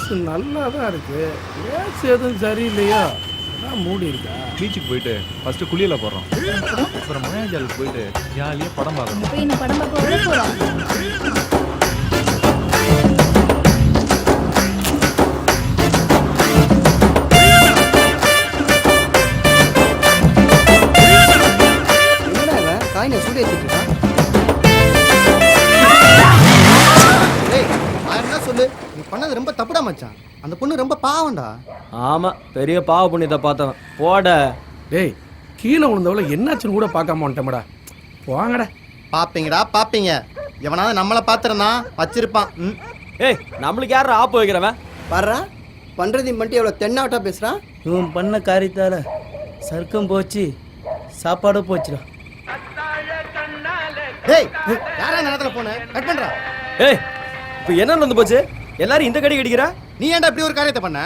மனசு நல்லா தான் இருக்கு. ஏசி எதுவும் சரியில்லையோ அதான் மூடி இருக்கா. பீச்சுக்கு போயிட்டு ஃபர்ஸ்ட் குளியல போடுறோம், அப்புறம் மாயாஜாலுக்கு போயிட்டு ஜாலியாக படம் பார்க்கணும். போய் இந்த படம் பார்க்க உள்ள போறோம். காயினை சூடு ஏற்றிட்டு என்ன சொல்லு, நீ பண்ணது ரொம்ப தப்புடா மச்சான். அந்த பொண்ணு ரொம்ப பாவம்டா. ஆமா, பெரிய பாவ புண்ணியத்தை பார்த்தவன் போட. டேய், கீழே விழுந்தவள என்னாச்சுன்னு கூட பார்க்காம வந்துட்டேன்டா. போங்கடா. பாப்பீங்கடா பாப்பீங்க. எவனாவது நம்மளை பார்த்துருந்தான் வச்சிருப்பான். ஏய், நம்மளுக்கு யாரும் ஆப்பு வைக்கிறவன் வர்றா பண்றதையும் பண்ணிட்டு எவ்வளோ தென்னாவட்டா பேசுறான். இவன் பண்ண காரியத்தால சர்க்கம் போச்சு, சாப்பாடும் போச்சுடா. டேய், யாரா நேரத்துல போன கட் பண்றா. ஏய், இப்போ என்ன நடந்து போச்சு? எல்லாரும் இந்த கடி கடிக்கிறா. நீ ஏன்டா இப்படி ஒரு காரியத்தை பண்ண?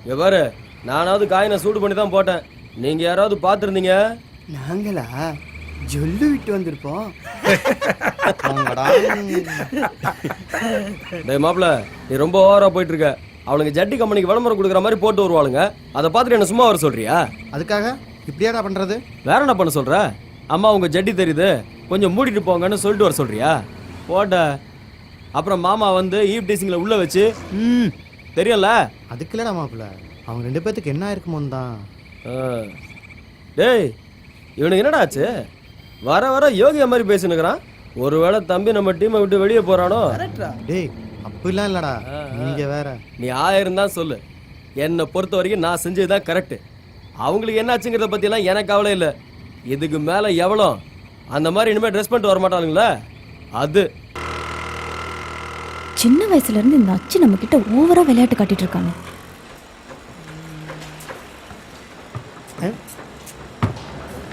இங்க பாரு, நானாவது காயினை சூடு பண்ணி தான் போட்டேன். நீங்க யாராவது பார்த்துருந்தீங்க? நாங்களா ஜொல்லு விட்டு வந்திருப்போம். டேய் மாப்ள, நீ ரொம்ப ஓவரா போயிட்டு இருக்க. அவளுங்க ஜட்டி கம்பெனிக்கு விளம்பரம் கொடுக்குற மாதிரி போட்டு வருவாளுங்க. அதை பார்த்துட்டு என்ன சும்மா வர சொல்றியா? அதுக்காக இப்படியாடா பண்றது? வேற என்ன பண்ண சொல்ற? அம்மா உங்க ஜட்டி தெரியுது, கொஞ்சம் மூடிட்டு போங்கன்னு சொல்லிட்டு வர சொல்றியா? போட்ட அப்புறம் மாமா வந்து ஈவ் டீசிங்ல உள்ள வச்சு தெரியல. அதுக்கு இல்லடா மாப்பிள்ள, அவங்க ரெண்டு பேத்துக்கு என்ன இருக்குமோ தான். டேய், இவனுக்கு என்னடா ஆச்சு? வர வர யோகியா மாதிரி பேசினுக்கிறான். ஒருவேளை தம்பி நம்ம டீமை விட்டு வெளியே போறானோ? டேய், அப்படிலாம் இல்லடா, நீங்க வேற. நீ 1000 தான் சொல்லு, என்னை பொறுத்த வரைக்கும் நான் செஞ்சதுதான் கரெக்ட். அவங்களுக்கு என்ன ஆச்சுங்கிறத பத்தியெல்லாம் எனக்கு கவலை இல்லை. இதுக்கு மேல எவ்வளோ அந்த மாதிரி இனிமேல் ட்ரெஸ் பண்ணிட்டு வர மாட்டானுங்களே அது. சின்ன வயசுல இருந்து இந்த அச்சு நம்ம கிட்ட ஓவரா விளையாட்டு காட்டிட்டு இருக்காங்க.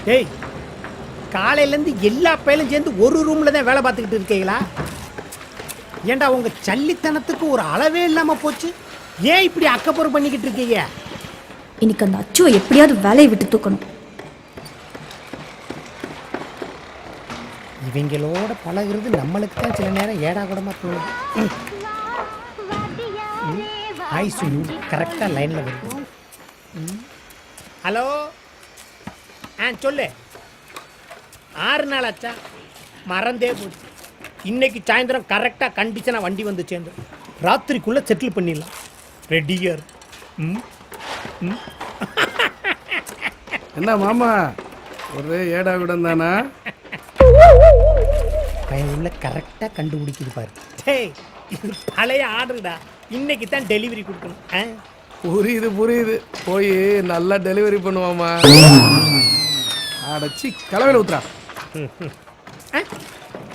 டேய், காலையிலேருந்து எல்லா பையலும் சேர்ந்து ஒரு ரூமில் தான் வேலை பார்த்துக்கிட்டு இருக்கீங்களா? ஏண்டா உங்கள் சல்லித்தனத்துக்கு ஒரு அளவே இல்லாமல் போச்சு. ஏன் இப்படி அக்கப்புறம் பண்ணிக்கிட்டு இருக்கீங்க? இன்னைக்கு அந்த அச்சுவை எப்படியாவது வேலையை விட்டு தூக்கணும். இவங்களோட பழகுறது நம்மளுக்கு தான் சில நேரம் ஏடா கூடமா தோணுது. ஐசு கரெக்டாக லைனில் வருது. ஹலோ, சொல்லு. 6 நாள் ஆச்சா? மறந்தே போச்சு. இன்னைக்கு சாயந்தரம் கரெக்டாக கண்டிஷனாக வண்டி வந்து சேர்ந்து ராத்திரிக்குள்ளே செட்டில் பண்ணிடலாம். ரெடியர். என்ன மாமா, ஒரு ஏடா கூட தானா? பையன் உள்ள கரெக்டாக கண்டுபிடிக்குது பாரு. டேய், இது பழைய ஆர்டருடா. இன்னைக்கு தான் டெலிவரி கொடுக்கணும். புரியுது புரியுது. போய் நல்லா டெலிவரி பண்ணுவாமா. அடச்சி கலவையில் ஊத்துறா.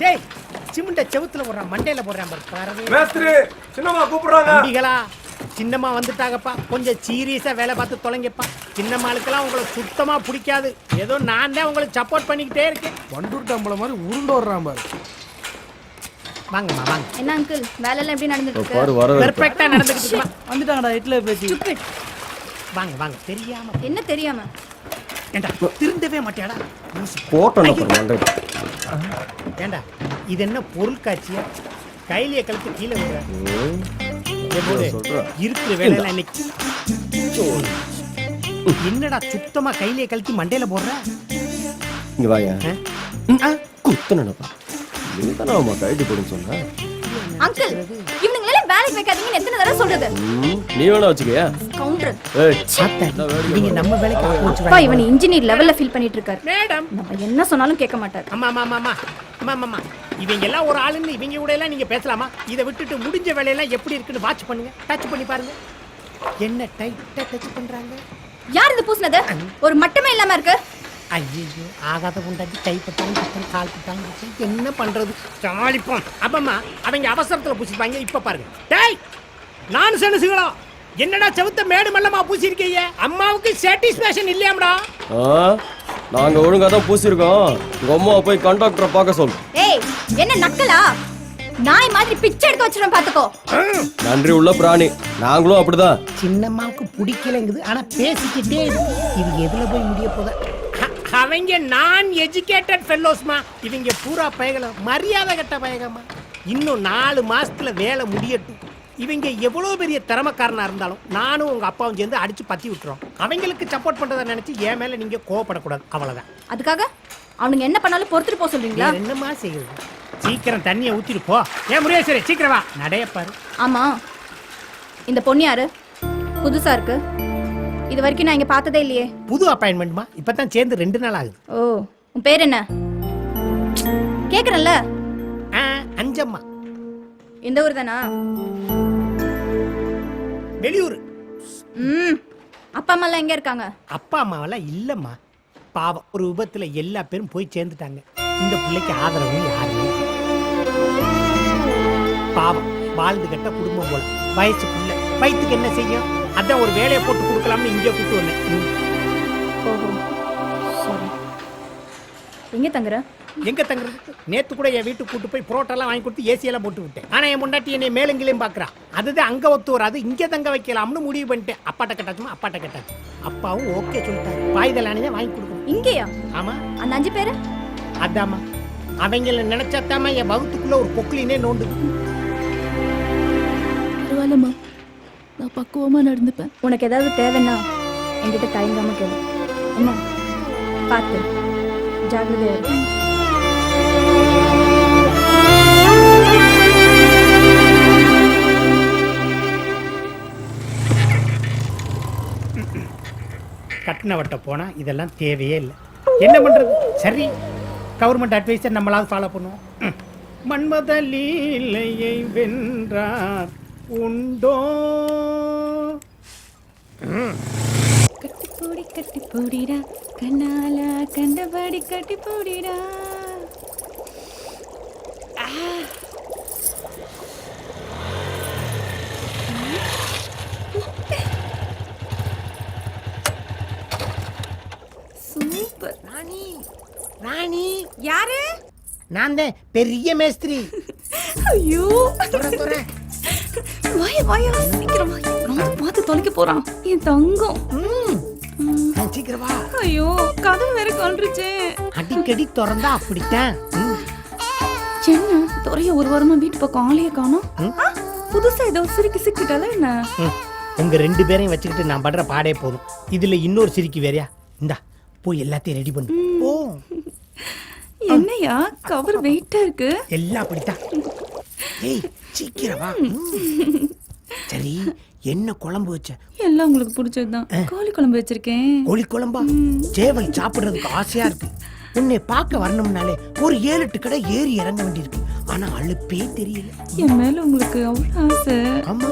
டேய், சிமெண்ட செவுத்துல போடுறான், மண்டையில போடுறான் பாரு. மேஸ்திரி சின்னம்மா கூப்பிடுறாங்க. சின்னம்மா வந்துட்டாங்கப்பா, கொஞ்சம் சீரியஸா வேலை பார்த்து தொலைங்கப்பா. சின்னம்மாளுக்கெல்லாம் உங்களை சுத்தமா பிடிக்காது. ஏதோ நான் தான் உங்களுக்கு சப்போர்ட் பண்ணிக்கிட்டே இருக்கேன். வண்டூர் டம்பளை மாதிரி உருண்டு வர்றான் பாரு. வாங்கம்மா வாங்க. என்ன அங்கிள், வேலை எல்லாம் எப்படி நடந்துட்டு இருக்கு? பெர்ஃபெக்ட்டா நடந்துக்கிட்டு வந்துட்டாங்கடா இட்ல பேசி. வாங்க வாங்க. தெரியாம என்ன தெரியாம? ஏண்டா திருந்தவே மாட்டியாடா? ஏண்டா இது என்ன பொருள் காட்சியா? கையிலேயே கழுத்து கீழே இருக்கிற வேலையெல்லாம் இன்னைக்கு என்னடா சுத்தமா கையிலேயே கழுத்தி மண்டையில போடுற? இங்க வாங்க. குத்துனப்பா, நீ தானே அம்மா கைது போடுன்னு சொன்ன. அங்கிள், இவனுங்களே வேலைக்கு வைக்காதீங்கன்னு எத்தனை தடவை சொல்றது? நீ வேணா வச்சுக்கயா கவுண்டர். நீங்க நம்ம வேலைக்கு அப்பா இவன் இன்ஜினியர் லெவல்ல ஃபீல் பண்ணிட்டு இருக்காரு. மேடம், நம்ம என்ன சொன்னாலும் கேட்க மாட்டார். அம்மா அம்மா அம்மா அம்மா அம்மா, இவங்க எல்லாம் ஒரு ஆளுன்னு இவங்க கூட எல்லாம் நீங்க பேசலாமா? இதை விட்டுட்டு முடிஞ்ச வேலையெல்லாம் எப்படி இருக்குன்னு வாட்ச் பண்ணுங்க, டச் பண்ணி பாருங்க. என்ன டைட்டா டச் பண்றாங்க? யார் இந்த பூசினது? ஒரு மட்டமே இல்லாம இருக்கு. ஐயோ, ஆகாத கொண்டாடி கைப்பட்டாங்க, கால் பட்டாங்க. என்ன பண்றது? சாலிப்போம். அப்பம்மா அவங்க அவசரத்துல பூசிப்பாங்க. இப்ப பாருங்க. டேய், நான் சொன்னசுகளா என்னடா செவுத்த மேடு மல்லமா பூசிருக்கீங்க? அம்மாவுக்கு சாட்டிஸ்ஃபேக்ஷன் இல்லையாம்டா? நாங்க ஒழுங்கா தான் பூசிருக்கோம். உங்க அம்மாவை போய் கண்டக்டரை பார்க்க சொல்லு. ஏய், என்ன நக்கலா? நாய் மாதிரி பிச்சை எடுத்து வச்சிரும் பாத்துக்கோ. நன்றி உள்ள பிராணி, நாங்களும் அப்படிதான். சின்னம்மாவுக்கு பிடிக்கலங்குது, ஆனா பேசிக்கிட்டே இருக்கு. இது எதுல போய் முடிய போதா? அவங்க நான் எஜுகேட்டட் ஃபெல்லோஸ்மா. இவங்க பூரா பயகல மரியாதை கட்ட பயகமா. இன்னும் 4 மாசத்துல வேலை முடியட்டும். இவங்க எவ்வளவு பெரிய திறமைக்காரனா இருந்தாலும் நானும் உங்க அப்பாவும் சேர்ந்து அடிச்சு பத்தி விட்டுறோம். அவங்களுக்கு சப்போர்ட் பண்றதை நினைச்சு என் மேல நீங்க கோவப்படக்கூடாது, அவ்வளவுதான். அதுக்காக அவனுங்க என்ன பண்ணாலும் பொறுத்துட்டு போக சொல்றீங்களா? வேற என்னமா செய்யுது? சீக்கிரம் தண்ணியை ஊத்திட்டு போ. ஏன் முருகேஸ்வரி, சீக்கிரம் வா. நடையப்பாரு. ஆமா, இந்த பொண்ணு யாரு? புதுசா இருக்கு. இது வரைக்கும் நான் இங்க பார்த்ததே இல்லையே. புது அப்பாயின்மெண்ட்மா, இப்பதான் சேர்ந்து 2 நாள் ஆகுது. ஓ, உன் பேர் என்ன? கேக்குறேன்ல. அஞ்சம்மா. இந்த ஊர் தானா? வெளியூர். அப்பா அம்மா எல்லாம் எங்க இருக்காங்க? அப்பா அம்மாவெல்லாம் இல்லம்மா, பாவம். ஒரு விபத்துல எல்லா பேரும் போய் சேர்ந்துட்டாங்க. இந்த பிள்ளைக்கு ஆதரவு யாருமே இல்ல. பாவம், வாழ்ந்து கட்ட குடும்பம் போல. வயசுக்குள்ள வயிற்றுக்கு என்ன செய்யும்? அதான் ஒரு வேலையை போட்டு கொடுக்கலாம்னு இங்கே கூட்டு வந்தேன். ஓஹோ, சரி. எங்க தங்குற? எங்க தங்குறது? நேத்து கூட என் வீட்டுக்கு கூட்டு போய் புரோட்டெல்லாம் வாங்கி கொடுத்து ஏசி எல்லாம் போட்டு விட்டேன். ஆனா என் முண்டாட்டி என்னை மேலுங்கிலையும் பாக்குறா. அதுதான் அங்க ஒத்து வராது, இங்க தங்க வைக்கலாம்னு முடிவு பண்ணிட்டேன். அப்பாட்ட கட்டாச்சுமா, அப்பாட்ட கட்டாச்சு. அப்பாவும் ஓகே சொல்லிட்டாரு. பாய்தலானே வாங்கி கொடுக்கணும். இங்கேயா? ஆமா. அந்த 5 பேரு? அதாம்மா, அவங்கள நினைச்சாத்தாம என் வகுத்துக்குள்ள ஒரு பொக்லினே நோண்டுது. பரவாயில்லம்மா, நான் பக்குவமா நடந்துப்பேன். உனக்கு ஏதாவது தேவைன்னா என்கிட்ட தயங்காம கேளு. என்ன? பார்த்து ஜாகிரதையா இரு. கட்டினவட்ட போனா இதெல்லாம் தேவையே இல்லை. என்ன பண்றது? சரி, கவர்மெண்ட் அட்வைஸர் நம்மளாவது ஃபாலோ பண்ணுவோம். மன்மத லீலையை வென்றார் உண்டோ? கட்டி போடிடா கண்ணால கண்டபடி கட்டி போடிடா. சூப்பர். ராணி யாரு? நான் தான் பெரிய மேஸ்திரி. ஐயோ, வாயா சீக்கிரம் வா. நான் பார்த்து தொலைக்க போறான் என் தங்கம். சீக்கிரம் வா. ஐயோ, கதவு வேற கொன்றுச்சே. அடிக்கடி திறந்தா அப்படித்தான். என்ன துறைய ஒரு வாரமா வீட்டு பக்கம் ஆளைய காணோம். புதுசா ஏதோ சிரிக்கி சிக்கிட்டால என்ன? உங்க 2 பேரையும் வச்சுக்கிட்டு நான் படுற பாடே போதும். இதுல இன்னொரு சிரிக்கி வேறையா? இந்தா போய் எல்லாத்தையும் ரெடி பண்ணு. ஓ, என்னையா கவர் வெயிட்டா இருக்கு? எல்லாம் அப்படித்தான். ஏய், சீக்கிரம் வா. சரி, என்ன குழம்பு வச்ச? எல்லாம் உங்களுக்கு பிடிச்சதுதான். கோழி குழம்பு வச்சிருக்கேன். கோழி குழம்பா? சேவல் சாப்பிடுறதுக்கு ஆசையா இருக்கு. உன்னை பார்க்க வரணும்னாலே ஒரு 7-8 கடை ஏறி இறங்க வேண்டியிருக்கு. ஆனா அழுப்பே தெரியல. என் மேல உங்களுக்கு அவ்வளவு ஆசை. ஆமா,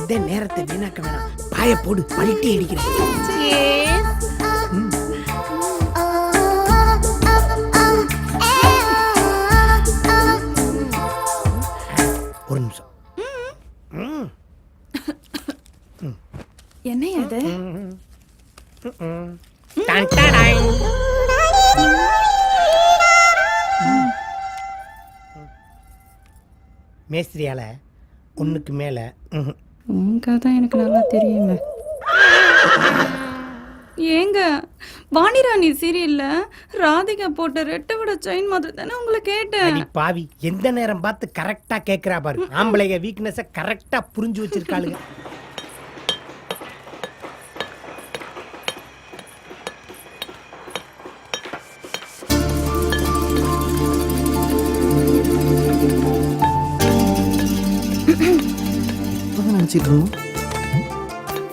அதே நேரத்தை வீணாக்க வேணாம். பாய போடு, பழிட்டி அடிக்கிறேன். ஒரு நிமிஷம். என்னையா இது? மேஸ்திரியால ஒண்ணுக்கு மேல. உங்க தான் எனக்கு நல்லா தெரியுமே. ஏங்க, வாணிராணி சீரியல்ல ராதிகா போட்ட ரெட்டை விட செயின் மாதிரி தானே உங்களை கேட்டேன். பாவி, எந்த நேரம் பார்த்து கரெக்டா கேக்குறா பாரு. ஆம்பளைங்க வீக்னஸ கரெக்டா புரிஞ்சு வச்சிருக்காளுங்க. நினச்சிட்டு இருந்தோம்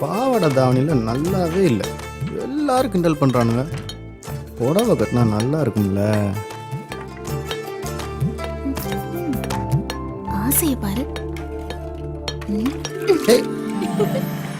பாவாடை தாவணியில் நல்லாவே இல்லை. எல்லாரும் கிண்டல் பண்ணுறானுங்க. புடவை கட்டினா நல்லா இருக்கும்ல. ஆசைய பாரு. ஏய்,